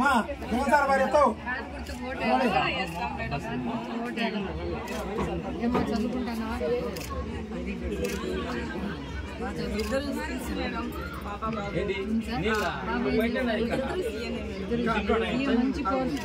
మా జగన్సార్ భార్యతో ఏమో చదువుకుంటున్నావా? మంచి కోర్సు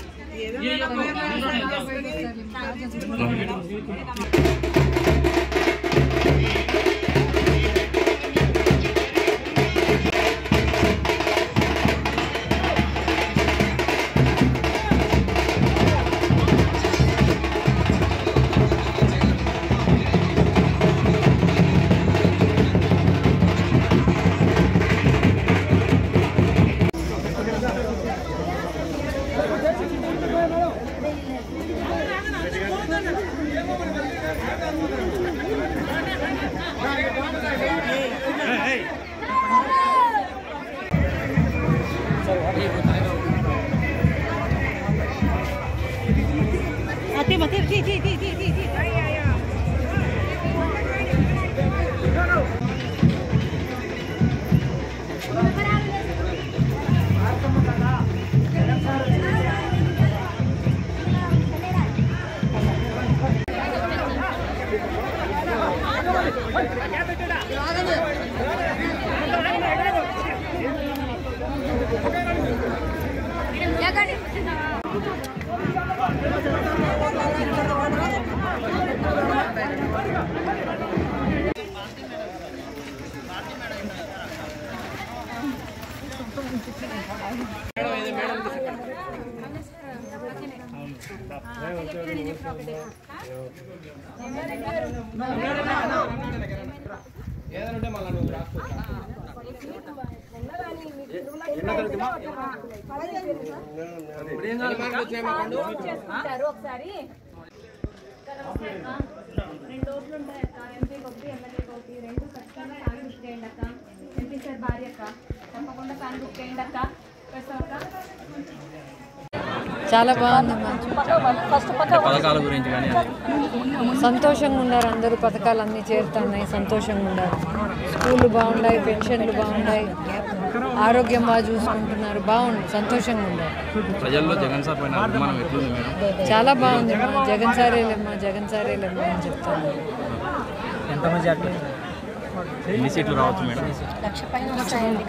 ఒకసారి 2 ఓట్లు ఉంటాయి అక్క. ఎంపీ కొద్ది ఎమ్మెల్యే కొద్ది 2 ఖచ్చితంగా ఫ్యాన్ బుక్ చేయండి అక్క. ఎంపీ సార్ భార్య అక్క, తప్పకుండా ఫ్యాన్ బుక్ చేయండి అక్క. చాలా బాగుంది. పథకాల గురించి కానీ సంతోషంగా ఉన్నారు అందరూ. పథకాలు అన్నీ చేరుతున్నాయి, సంతోషంగా ఉన్నారు. స్కూళ్ళు బాగున్నాయి, పెన్షన్లు బాగున్నాయి, ఆరోగ్యం బాగా చూసుకుంటున్నారు. బాగుంది, సంతోషంగా ఉన్నారు. ప్రజల్లో జగన్ సార్ పైన అభిమానం ఎట్లుంది మేడం? చాలా బాగుంది. జగన్ సారేలేమ్మా, జగన్ సారేలేమ్మా అని చెప్తాను. ఎంతమంది ఎన్ని సీట్లు రావచ్చు మేడం? 1,00,000 పైన వస్తాయండి.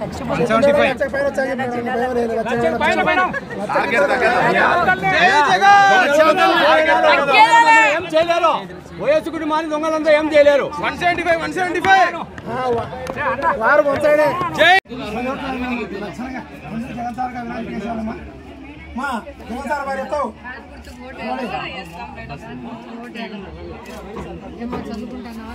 వయస్సుకుని మాని దొంగలంతా ఏం చేయలేరు. 175 వారు పొందాడే మా జగన్సార్ భార్యతో ఏమో చదువుకుంటున్నావా?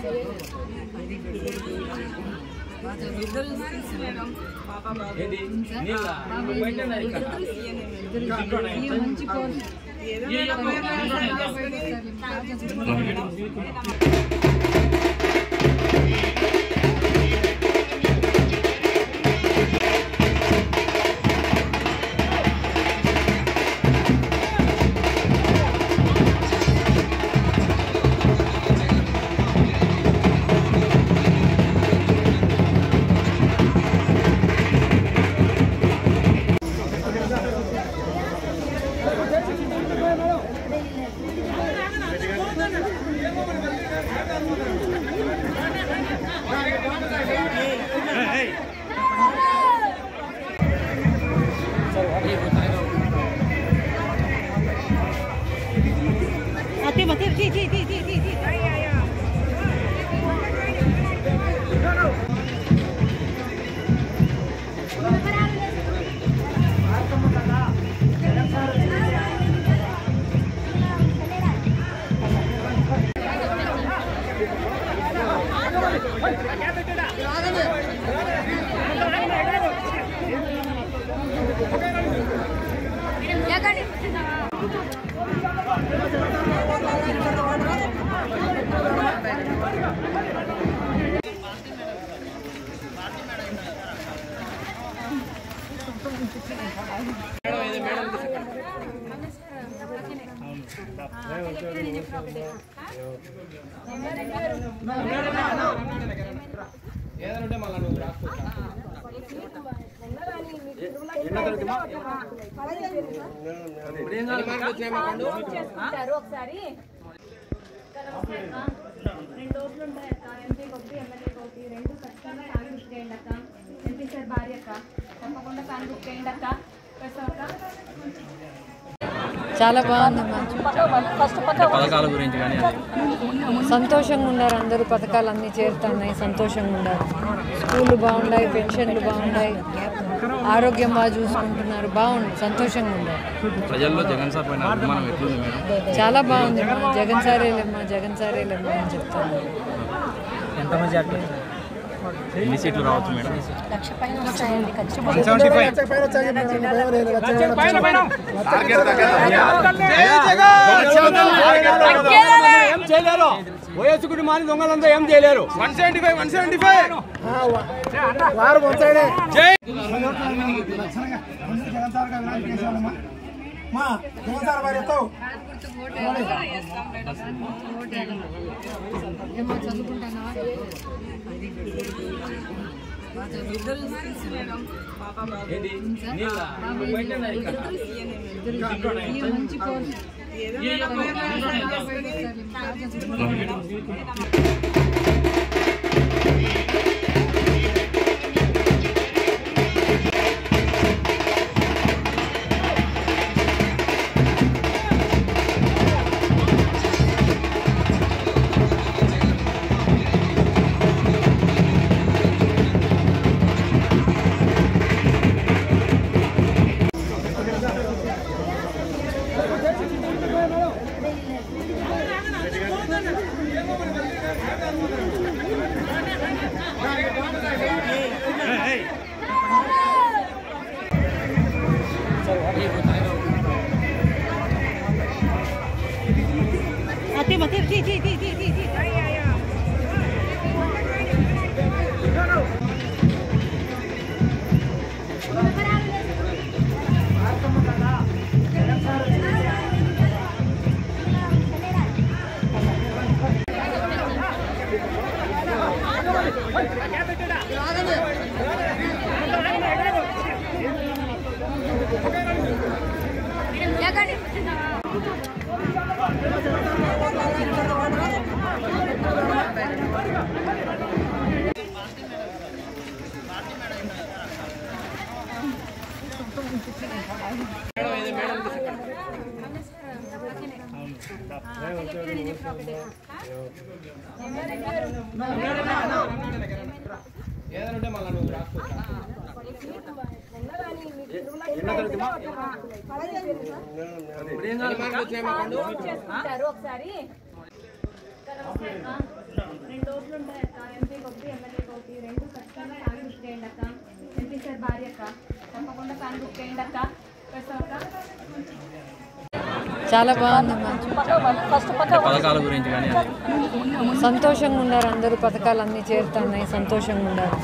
మంచి కోర్సు ఏదంటే మళ్ళీ నువ్వు రాసుకోవచ్చు. ఒకసారి 2 ఓట్లు ఉంటాయి అక్క. ఎంపీకి ఒకటి, ఎమ్మెల్యేకి ఒకటి, 2 ఖచ్చితంగా ఫ్యాన్ బుక్ చేయండి అక్క. ఎంపీ సార్ భార్య అక్క, తప్పకుండా ఫ్యాన్ బుక్ చేయండి అక్క. చాలా బాగుందమ్మా. పథకాల గురించి కానీ సంతోషంగా ఉన్నారు అందరూ. పథకాలు అన్నీ చేరుతున్నాయి, సంతోషంగా ఉన్నారు. స్కూళ్ళు బాగున్నాయి, పెన్షన్లు బాగున్నాయి, ఆరోగ్యం బాగా చూసుకుంటున్నారు. బాగుంది, సంతోషంగా ఉన్నారు. ప్రజల్లో జగన్ సార్ పైన అభిమానం ఎట్లుంది మేడం? చాలా బాగుంది. జగన్ సారేలేమ్మా, జగన్ సారేలేమ్మా అని చెప్తాను. ఎంత మెజార్టీ? ఎన్ని సీట్లు రావచ్చు మేడం? 175 వయస్సుకుడి మాని దొంగలంతా ఏం చేయలేరు. 175 వారు పొందాడే జగన్ సార్ మా జగన్ సార్ వారి ఎత్తావు ఒకసారి 2 ఓట్లు ఉంటాయి అక్క. ఎంపీకి ఒకటి, ఎమ్మెల్యేకి ఒకటి, 2 ఖచ్చితంగా ఫ్యాన్ బుక్ చేయండి అక్క. ఎంపీ సార్ భార్య అక్క, తప్పకుండా ఫ్యాన్ బుక్ చేయండి అక్క. చాలా బాగుందమ్మా. పథకాల గురించి కానీ సంతోషంగా ఉన్నారు అందరూ. పథకాలు అన్నీ చేరుతున్నాయి, సంతోషంగా ఉన్నారు.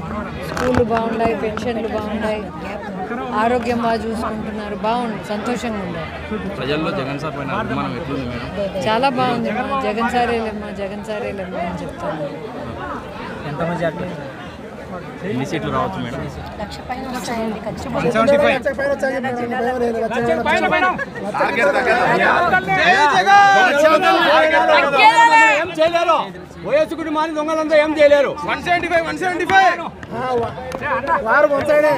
స్కూళ్ళు బాగున్నాయి, పెన్షన్లు బాగున్నాయి, ఆరోగ్యం బాగా చూసుకుంటున్నారు. బాగుంది, సంతోషంగా ఉన్నారు. ప్రజల్లో జగన్ సార్ పైన అభిమానం ఎట్లుంది మేడం? చాలా బాగుంది. జగన్ సారేలేమ్మా, జగన్ సారేలేమ్మా అని చెప్తాను. ఎంత మెజార్టీ? ఎన్ని సీట్లు రావచ్చు మేడం? 175 వయస్సుకుడి మాని దొంగలంతా ఏం చేయలేరు. 175 వారు పొందాడే